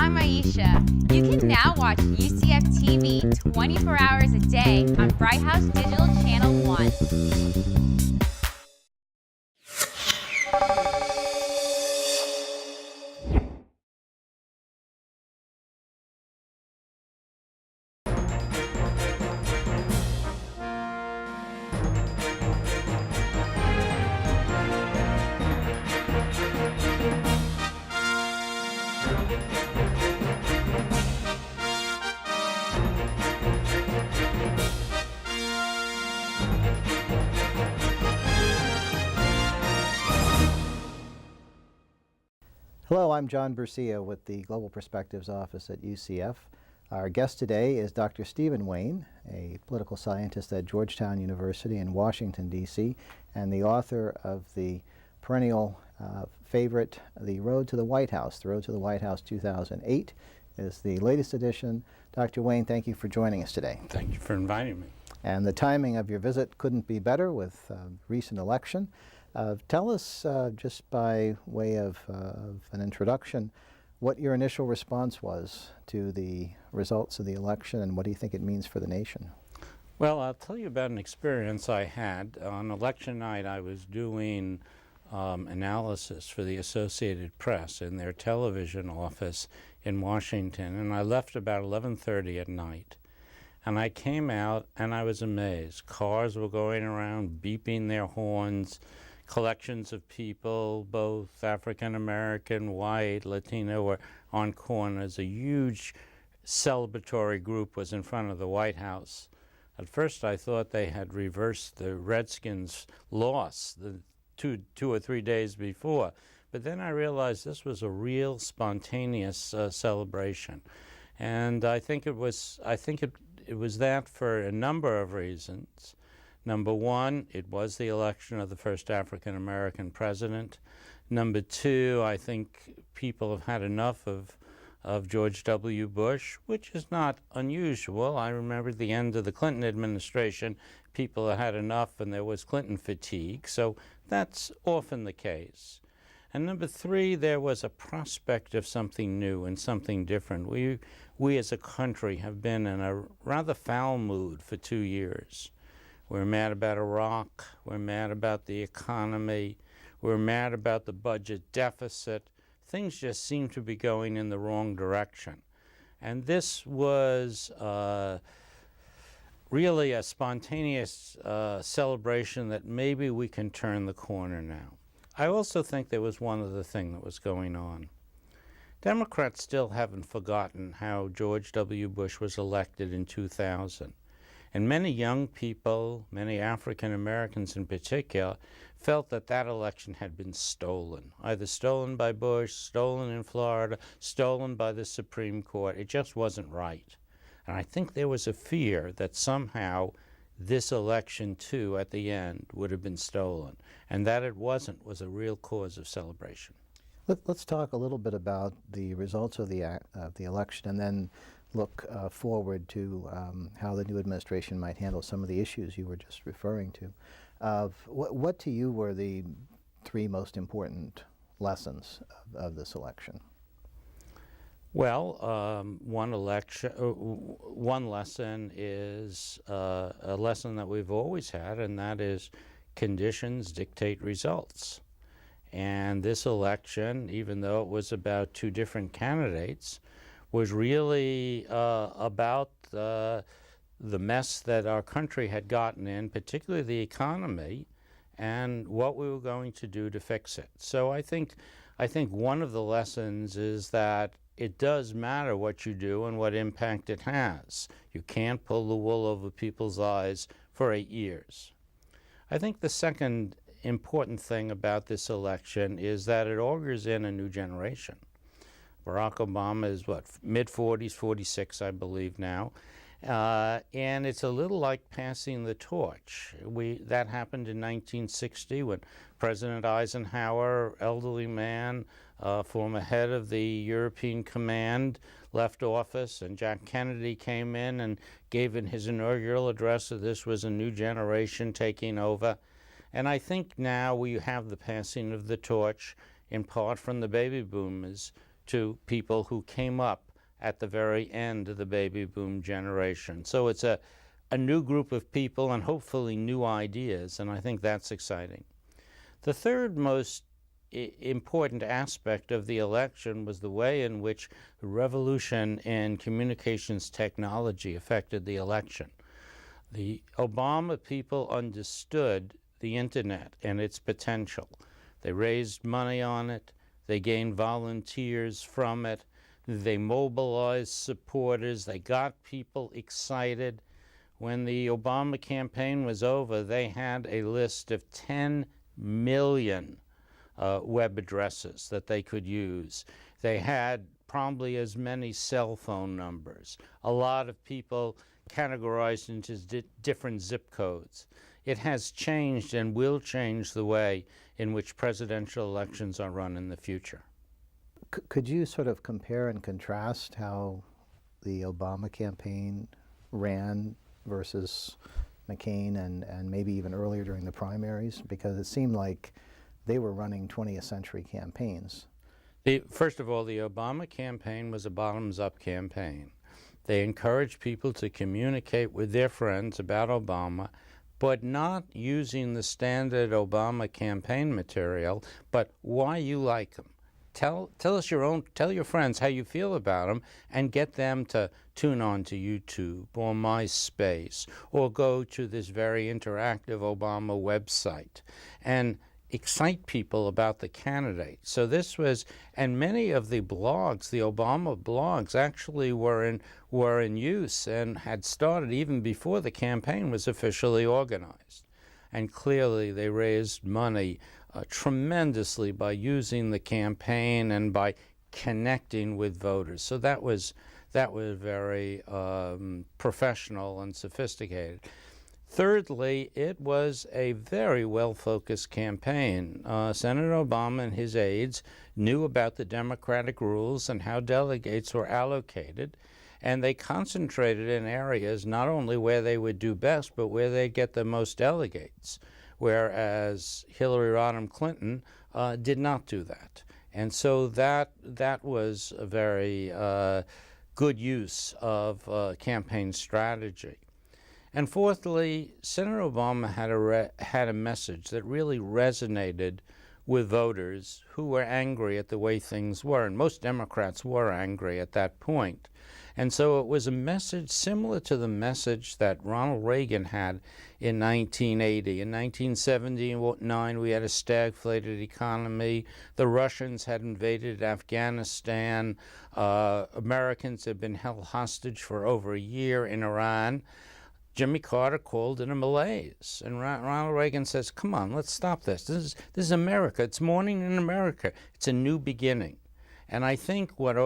I'm Aisha. You can now watch UCF TV 24 hours a day on Bright House Digital Channel 1. Hello, I'm John Bercia with the Global Perspectives Office at UCF. Our guest today is Dr. Stephen Wayne, a political scientist at Georgetown University in Washington, D.C., and the author of the perennial favorite, The Road to the White House. The Road to the White House 2008 is the latest edition. Dr. Wayne, thank you for joining us today. Thank you for inviting me. And the timing of your visit couldn't be better with recent election. Tell us, just by way of an introduction, what your initial response was to the results of the election, and what do you think it means for the nation? Well, I'll tell you about an experience I had. On election night, I was doing analysis for the Associated Press in their television office in Washington, and I left about 11:30 at night. And I came out, and I was amazed. Cars were going around beeping their horns. Collections of people, both African-American, white, Latino, were on corners. A huge celebratory group was in front of the White House. At first I thought they had reversed the Redskins' loss the two or 3 days before. But then I realized this was a real spontaneous celebration. And I think it was that for a number of reasons. Number one, it was the election of the first African-American president. Number two, I think people have had enough of George W. Bush, which is not unusual. I remember at the end of the Clinton administration, people had enough and there was Clinton fatigue. So that's often the case. And number three, there was a prospect of something new and something different. We as a country have been in a rather foul mood for 2 years. We're mad about Iraq, we're mad about the economy, we're mad about the budget deficit. Things just seem to be going in the wrong direction. And this was really a spontaneous celebration that maybe we can turn the corner now. I also think there was one other thing that was going on. Democrats still haven't forgotten how George W. Bush was elected in 2000. And many young people, many African Americans in particular, felt that that election had been stolen, either stolen by Bush, stolen in Florida, stolen by the Supreme Court. It just wasn't right. And I think there was a fear that somehow this election, too, at the end, would have been stolen. And that it wasn't was a real cause of celebration. Let's talk a little bit about the results of the election, and then look forward to how the new administration might handle some of the issues you were just referring to. What to you were the three most important lessons of this election? Well, one lesson is a lesson that we've always had, and that is conditions dictate results. And this election, even though it was about two different candidates, was really about the mess that our country had gotten in, particularly the economy, and what we were going to do to fix it. So I think one of the lessons is that it does matter what you do and what impact it has. You can't pull the wool over people's eyes for 8 years. I think the second important thing about this election is that it augurs in a new generation. Barack Obama is, mid-40s, 46, I believe now. And it's a little like passing the torch. That happened in 1960 when President Eisenhower, elderly man, former head of the European Command, left office, and Jack Kennedy came in and gave in his inaugural address that this was a new generation taking over. And I think now we have the passing of the torch, in part from the baby boomers, to people who came up at the very end of the baby boom generation. So it's a new group of people and hopefully new ideas, and I think that's exciting. The third most important aspect of the election was the way in which the revolution in communications technology affected the election. The Obama people understood the internet and its potential. They raised money on it, they gained volunteers from it, they mobilized supporters, they got people excited. When the Obama campaign was over, they had a list of 10 million web addresses that they could use. They had probably as many cell phone numbers. A lot of people categorized into different zip codes. It has changed and will change the way in which presidential elections are run in the future. Could you sort of compare and contrast how the Obama campaign ran versus McCain and maybe even earlier during the primaries? Because it seemed like they were running 20th century campaigns. First of all, the Obama campaign was a bottoms-up campaign. They encouraged people to communicate with their friends about Obama, but not using the standard Obama campaign material, but why you like him. Tell your friends how you feel about them and get them to tune on to YouTube or MySpace or go to this very interactive Obama website and excite people about the candidate. So this was, and many of the blogs, the Obama blogs, actually were in use and had started even before the campaign was officially organized. And clearly they raised money tremendously by using the campaign and by connecting with voters. So that was very professional and sophisticated. Thirdly, it was a very well-focused campaign. Senator Obama and his aides knew about the Democratic rules and how delegates were allocated, and they concentrated in areas not only where they would do best, but where they'd get the most delegates, whereas Hillary Rodham Clinton did not do that. And so that was a very good use of campaign strategy. And fourthly, Senator Obama had a message that really resonated with voters who were angry at the way things were, and most Democrats were angry at that point. And so it was a message similar to the message that Ronald Reagan had in 1980. In 1979, we had a stagflated economy. The Russians had invaded Afghanistan. Americans had been held hostage for over a year in Iran. Jimmy Carter called it a malaise, and Ronald Reagan says, come on, let's stop this. This is America. It's morning in America. It's a new beginning. And I think what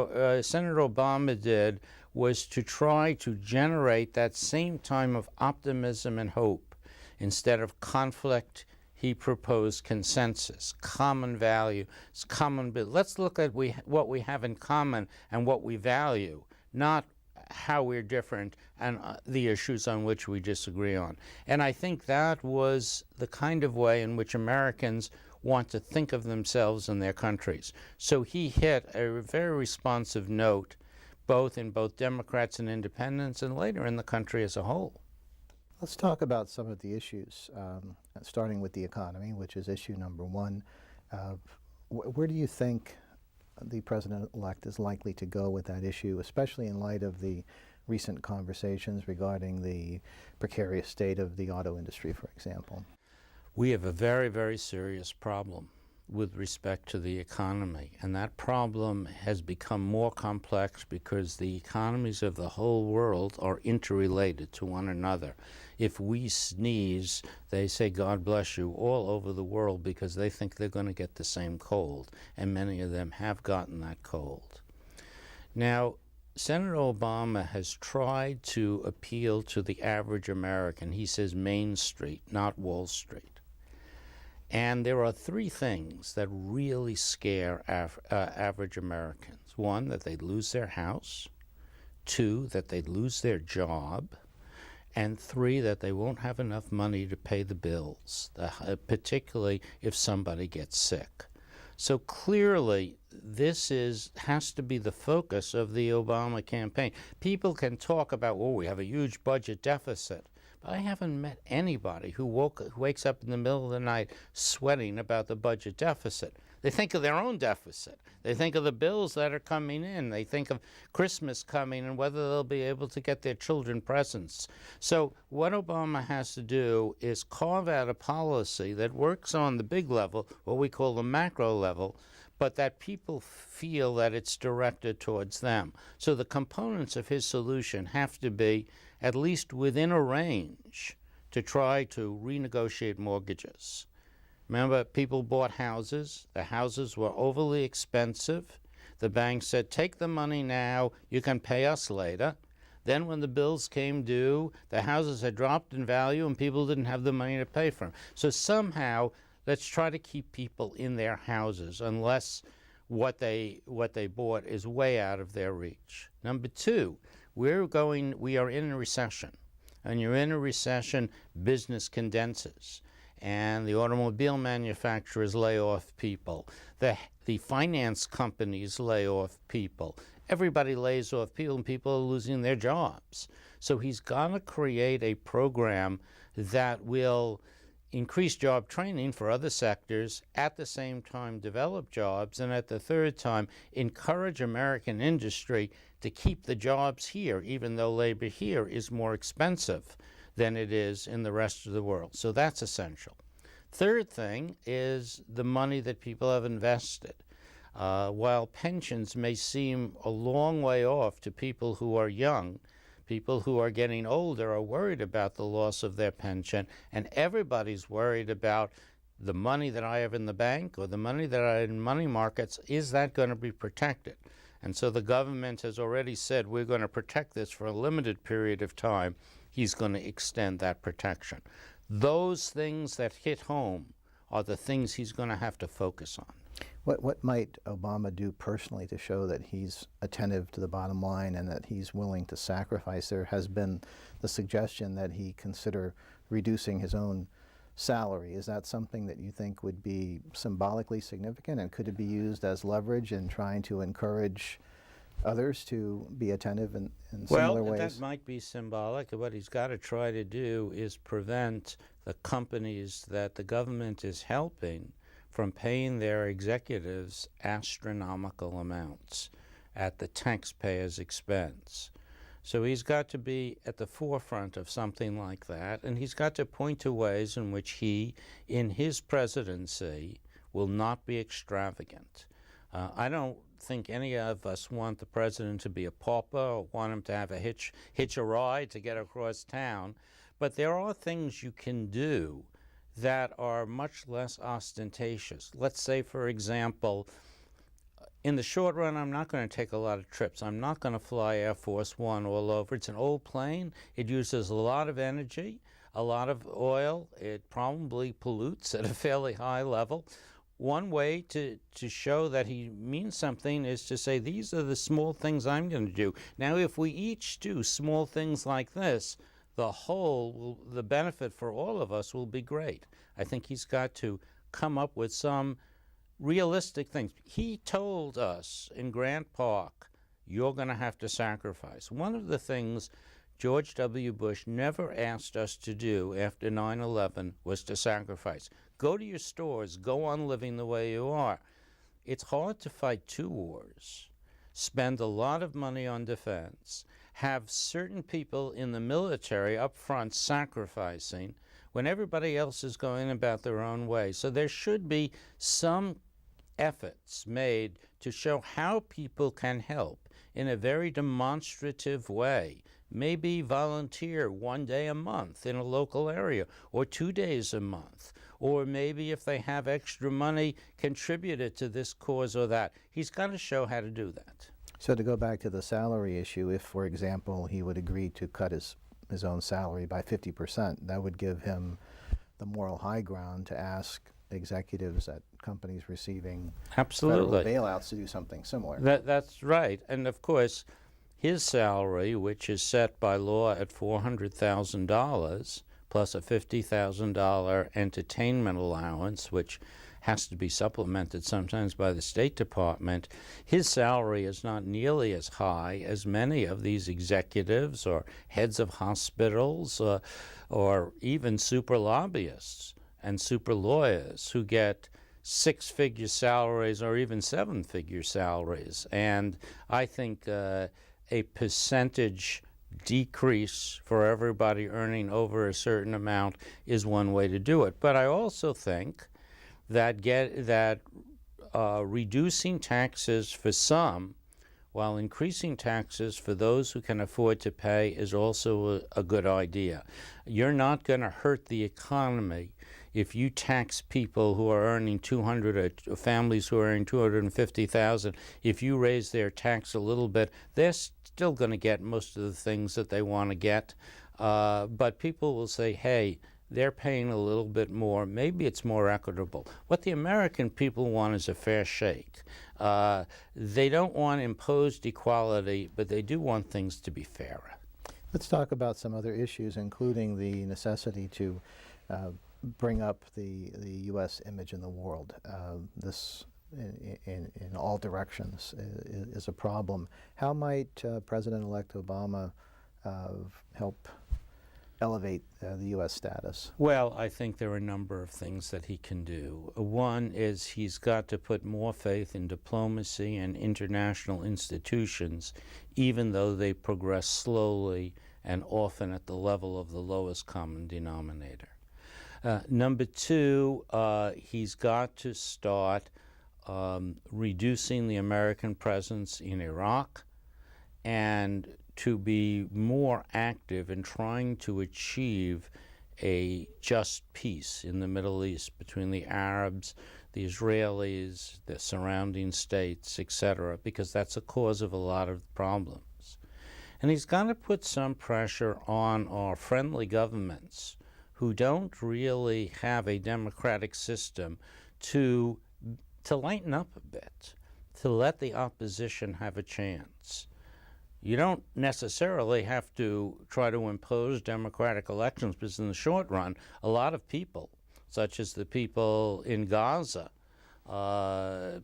Senator Obama did was to try to generate that same time of optimism and hope. Instead of conflict, he proposed consensus, common values, let's look at what we have in common and what we value, not how we're different and the issues on which we disagree on. And I think that was the kind of way in which Americans want to think of themselves and their countries. So he hit a very responsive note, both Democrats and independents, and later in the country as a whole. Let's talk about some of the issues, starting with the economy, which is issue number one. Where do you think the president-elect is likely to go with that issue, especially in light of the recent conversations regarding the precarious state of the auto industry, for example? We have a very, very serious problem with respect to the economy, and that problem has become more complex because the economies of the whole world are interrelated to one another. If we sneeze, they say, God bless you, all over the world because they think they're going to get the same cold, and many of them have gotten that cold. Now, Senator Obama has tried to appeal to the average American. He says Main Street, not Wall Street. And there are three things that really scare average Americans. One, that they'd lose their house. Two, that they'd lose their job. And three, that they won't have enough money to pay the bills, particularly if somebody gets sick. So clearly, this has to be the focus of the Obama campaign. People can talk about, oh, we have a huge budget deficit. But I haven't met anybody who wakes up in the middle of the night sweating about the budget deficit. They think of their own deficit. They think of the bills that are coming in. They think of Christmas coming and whether they'll be able to get their children presents. So what Obama has to do is carve out a policy that works on the big level, what we call the macro level, but that people feel that it's directed towards them. So the components of his solution have to be at least within a range to try to renegotiate mortgages. Remember, people bought houses. The houses were overly expensive. The bank said, take the money now, you can pay us later. Then when the bills came due, the houses had dropped in value and people didn't have the money to pay for them. So somehow, let's try to keep people in their houses unless what they bought is way out of their reach. Number two, we are in a recession. And you're in a recession, business condenses. And the automobile manufacturers lay off people. The finance companies lay off people. Everybody lays off people, and people are losing their jobs. So he's got to create a program that will increase job training for other sectors, at the same time develop jobs, and at the third time encourage American industry to keep the jobs here, even though labor here is more expensive than it is in the rest of the world. So that's essential. Third thing is the money that people have invested. While pensions may seem a long way off to people who are young, people who are getting older are worried about the loss of their pension, and everybody's worried about the money that I have in the bank or the money that I have in money markets. Is that going to be protected? And so the government has already said we're going to protect this for a limited period of time. He's going to extend that protection. Those things that hit home are the things he's going to have to focus on. What might Obama do personally to show that he's attentive to the bottom line and that he's willing to sacrifice? There has been the suggestion that he consider reducing his own salary. Is that something that you think would be symbolically significant, and could it be used as leverage in trying to encourage others to be attentive in similar ways? Well, that might be symbolic. What he's got to try to do is prevent the companies that the government is helping from paying their executives astronomical amounts at the taxpayer's expense. So he's got to be at the forefront of something like that, and he's got to point to ways in which he, in his presidency, will not be extravagant. I don't think any of us want the president to be a pauper or want him to have a hitch a ride to get across town, but there are things you can do that are much less ostentatious. Let's say, for example, in the short run, I'm not going to take a lot of trips. I'm not going to fly Air Force One all over. It's an old plane. It uses a lot of energy, a lot of oil. It probably pollutes at a fairly high level. One way to show that he means something is to say, these are the small things I'm going to do. Now, if we each do small things like this, the benefit for all of us will be great. I think he's got to come up with some realistic things. He told us in Grant Park, you're going to have to sacrifice. One of the things George W. Bush never asked us to do after 9/11 was to sacrifice. Go to your stores, go on living the way you are. It's hard to fight two wars, spend a lot of money on defense, have certain people in the military up front sacrificing when everybody else is going about their own way. So there should be some efforts made to show how people can help in a very demonstrative way. Maybe volunteer 1 day a month in a local area, or 2 days a month, or maybe if they have extra money, contribute it to this cause or that. He's got to show how to do that. So to go back to the salary issue, if, for example, he would agree to cut his own salary by 50%, that would give him the moral high ground to ask executives at companies receiving federal bailouts to do something similar. That's right. And of course, his salary, which is set by law at $400,000, plus a $50,000 entertainment allowance, which has to be supplemented sometimes by the State Department, his salary is not nearly as high as many of these executives or heads of hospitals or even super lobbyists and super lawyers who get six-figure salaries or even seven-figure salaries. And I think a percentage decrease for everybody earning over a certain amount is one way to do it. But I also think that reducing taxes for some while increasing taxes for those who can afford to pay is also a good idea. You're not going to hurt the economy if you tax people who are earning 200 or families who are earning 250,000. If you raise their tax a little bit, they're still going to get most of the things that they want to get. But people will say, hey, they're paying a little bit more. Maybe it's more equitable. What the American people want is a fair shake. They don't want imposed equality, but they do want things to be fairer. Let's talk about some other issues, including the necessity to bring up the U.S. image in the world. This, in all directions, is a problem. How might President-elect Obama help elevate the U.S. status? Well, I think there are a number of things that he can do. One is he's got to put more faith in diplomacy and international institutions, even though they progress slowly and often at the level of the lowest common denominator. Number two, he's got to start reducing the American presence in Iraq and to be more active in trying to achieve a just peace in the Middle East between the Arabs, the Israelis, the surrounding states, etc., because that's a cause of a lot of problems. And he's got to put some pressure on our friendly governments who don't really have a democratic system to lighten up a bit, to let the opposition have a chance. You don't necessarily have to try to impose democratic elections, because in the short run, a lot of people, such as the people in Gaza,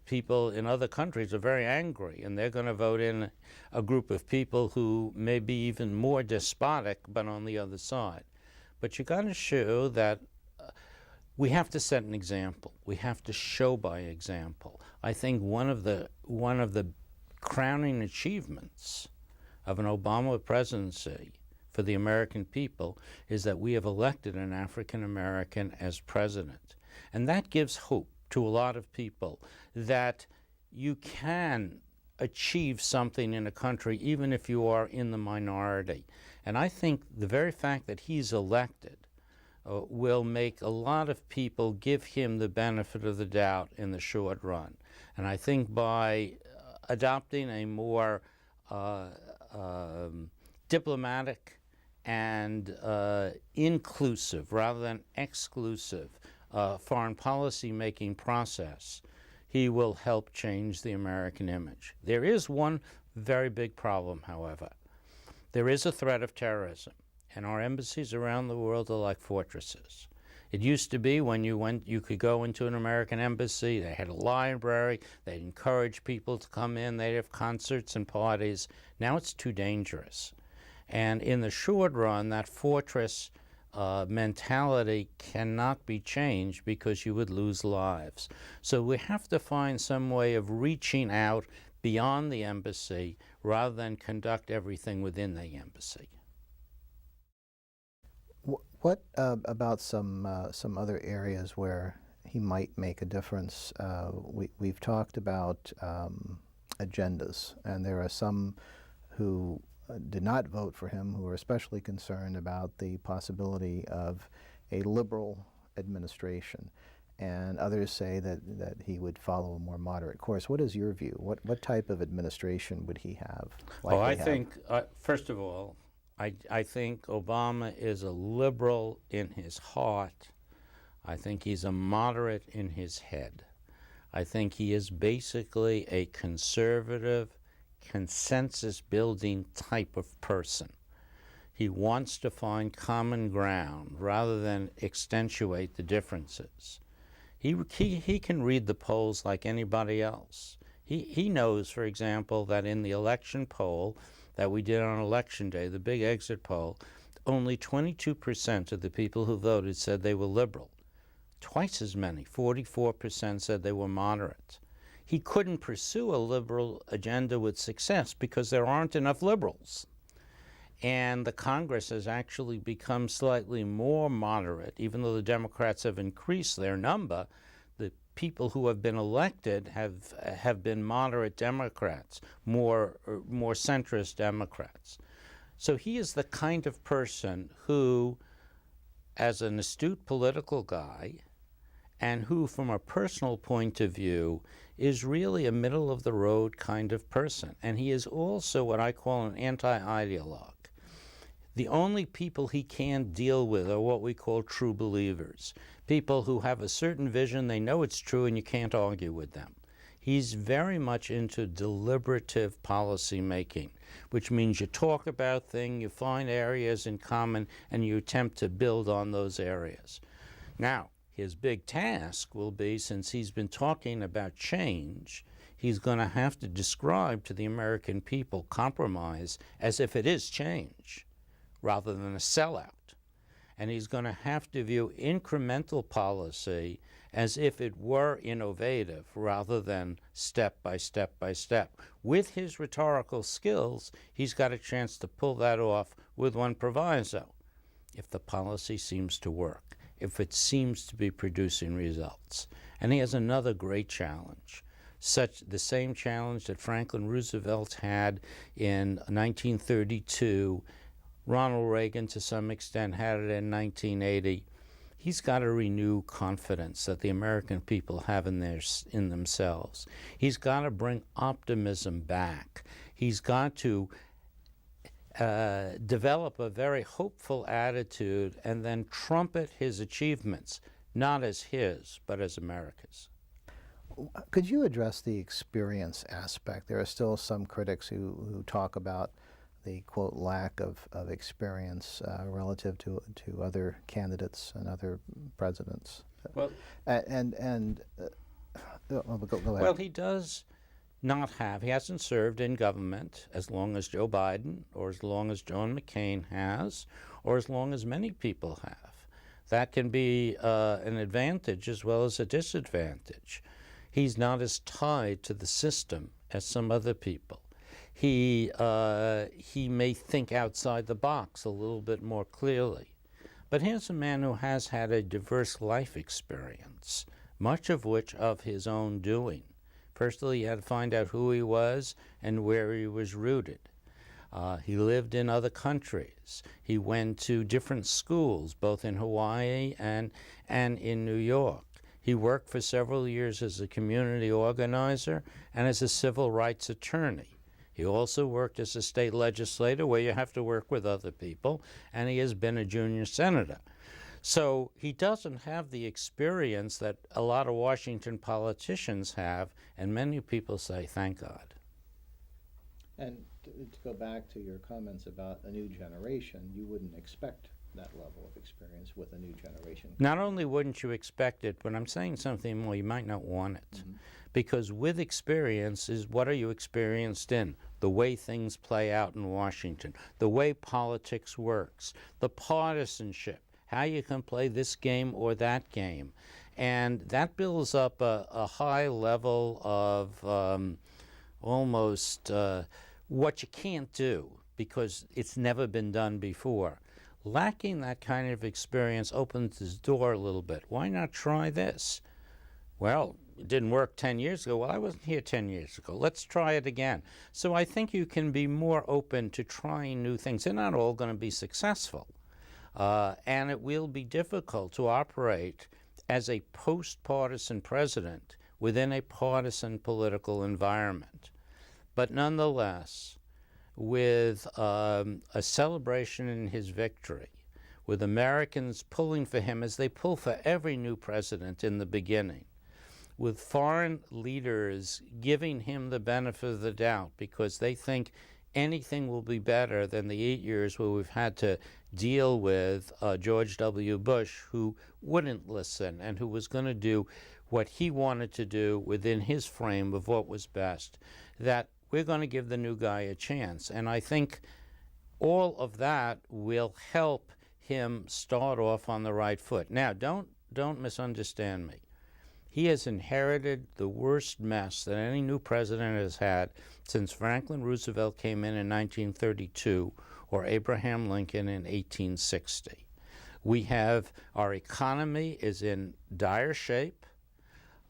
people in other countries are very angry, and they're going to vote in a group of people who may be even more despotic, but on the other side. But you got to show that we have to set an example. We have to show by example. I think one of the crowning achievements of an Obama presidency for the American people is that we have elected an African American as president. And that gives hope to a lot of people that you can achieve something in a country even if you are in the minority. And I think the very fact that he's elected will make a lot of people give him the benefit of the doubt in the short run. And I think by adopting a more diplomatic and inclusive rather than exclusive foreign policy making process, he will help change the American image. There is one very big problem, however. There is a threat of terrorism, and our embassies around the world are like fortresses. It used to be when you could go into an American embassy, they had a library, they'd encourage people to come in, they'd have concerts and parties. Now it's too dangerous. And in the short run, that fortress mentality cannot be changed because you would lose lives. So we have to find some way of reaching out beyond the embassy rather than conduct everything within the embassy. What about some other areas where he might make a difference? We've talked about agendas, and there are some who did not vote for him who are especially concerned about the possibility of a liberal administration, and others say that he would follow a more moderate course. What is your view? What type of administration would he have? I think, first of all, I think Obama is a liberal in his heart. I think he's a moderate in his head. I think he is basically a conservative, consensus-building type of person. He wants to find common ground rather than accentuate the differences. He can read the polls like anybody else. He knows, for example, that in the election poll that we did on Election Day, the big exit poll, only 22% of the people who voted said they were liberal. Twice as many, 44%, said they were moderate. He couldn't pursue a liberal agenda with success because there aren't enough liberals. And the Congress has actually become slightly more moderate, even though the Democrats have increased their number. The people who have been elected have been moderate Democrats, more centrist Democrats. So he is the kind of person who, as an astute political guy, and who, from a personal point of view, is really a middle-of-the-road kind of person. And he is also what I call an anti-ideologue. The only people he can't deal with are what we call true believers, people who have a certain vision, they know it's true, and you can't argue with them. He's very much into deliberative policy making, which means you talk about things, you find areas in common, and you attempt to build on those areas. Now, his big task will be, since he's been talking about change, he's going to have to describe to the American people compromise as if it is change, rather than a sellout. And he's going to have to view incremental policy as if it were innovative rather than step by step by step. With his rhetorical skills, he's got a chance to pull that off with one proviso: if the policy seems to work, if it seems to be producing results. And he has another great challenge, the same challenge that Franklin Roosevelt had in 1932. Ronald Reagan, to some extent, had it in 1980. He's got to renew confidence that the American people have in themselves. He's got to bring optimism back. He's got to develop a very hopeful attitude and then trumpet his achievements, not as his, but as America's. Could you address the experience aspect? There are still some critics who talk about the, quote, lack of experience relative to other candidates and other presidents. Well, go ahead. Well, he does not have, he hasn't served in government as long as Joe Biden, or as long as John McCain has, or as long as many people have. That can be an advantage as well as a disadvantage. He's not as tied to the system as some other people. He may think outside the box a little bit more clearly. But here's a man who has had a diverse life experience, much of which of his own doing. Firstly, he had to find out who he was and where he was rooted. He lived in other countries. He went to different schools, both in Hawaii and in New York. He worked for several years as a community organizer and as a civil rights attorney. He also worked as a state legislator, where you have to work with other people, and he has been a junior senator. So he doesn't have the experience that a lot of Washington politicians have, and many people say, thank God. And to go back to your comments about a new generation, you wouldn't expect that level of experience with a new generation. Not only wouldn't you expect it, but I'm saying something more, you might not want it. Mm-hmm. Because with experience is, what are you experienced in? The way things play out in Washington, the way politics works, the partisanship, how you can play this game or that game. And that builds up a high level of almost what you can't do because it's never been done before. Lacking that kind of experience opens his door a little bit. Why not try this? Well, it didn't work 10 years ago. Well, I wasn't here 10 years ago. Let's try it again. So I think you can be more open to trying new things. They're not all going to be successful. And it will be difficult to operate as a post-partisan president within a partisan political environment. But nonetheless, with a celebration in his victory, with Americans pulling for him as they pull for every new president in the beginning, with foreign leaders giving him the benefit of the doubt because they think anything will be better than the 8 years where we've had to deal with George W. Bush, who wouldn't listen and who was going to do what he wanted to do within his frame of what was best, that we're going to give the new guy a chance. And I think all of that will help him start off on the right foot. Now, don't misunderstand me. He has inherited the worst mess that any new president has had since Franklin Roosevelt came in 1932 or Abraham Lincoln in 1860. We have, our economy is in dire shape.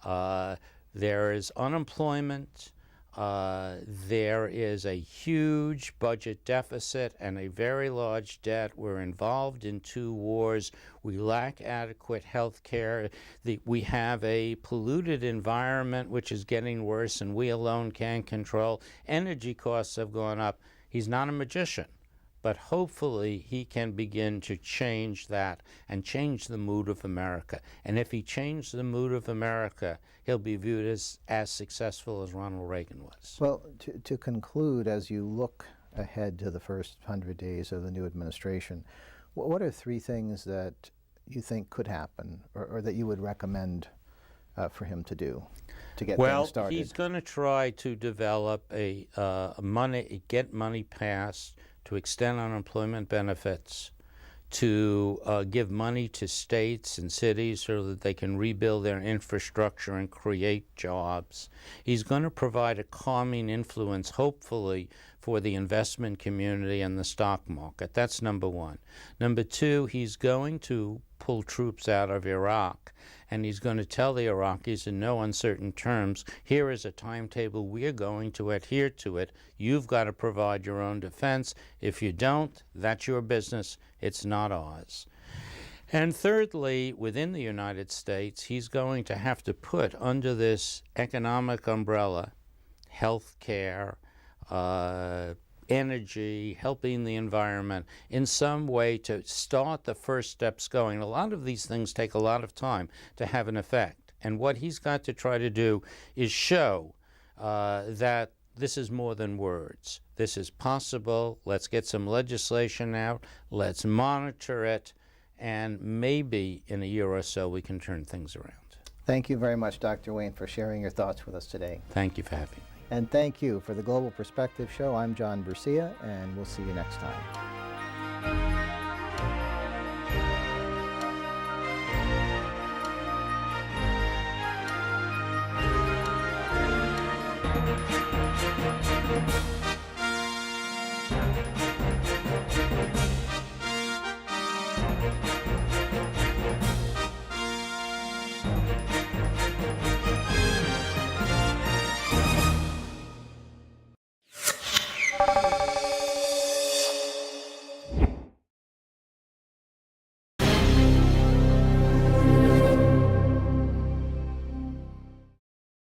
There is unemployment. There is a huge budget deficit and a very large debt. We're involved in 2 wars. We lack adequate health care. We have a polluted environment which is getting worse and we alone can't control. Energy costs have gone up. He's not a magician, but hopefully he can begin to change that and change the mood of America. And if he changed the mood of America, he'll be viewed as successful as Ronald Reagan was. Well, to conclude, as you look ahead to the first 100 days of the new administration, what are 3 things that you think could happen or that you would recommend for him to do to get things started? Well, he's going to try to develop get money passed to extend unemployment benefits, to give money to states and cities so that they can rebuild their infrastructure and create jobs. He's going to provide a calming influence, hopefully, for the investment community and the stock market. That's number 1. Number 2, he's going to pull troops out of Iraq, and he's going to tell the Iraqis in no uncertain terms, here is a timetable, we're going to adhere to it. You've got to provide your own defense. If you don't, that's your business. It's not ours. And thirdly, within the United States, he's going to have to put under this economic umbrella health care, energy, helping the environment in some way to start the first steps going. A lot of these things take a lot of time to have an effect. And what he's got to try to do is show that this is more than words. This is possible. Let's get some legislation out. Let's monitor it. And maybe in a year or so we can turn things around. Thank you very much, Dr. Wayne, for sharing your thoughts with us today. Thank you for having me. And thank you for the Global Perspective Show. I'm John Bercia, and we'll see you next time.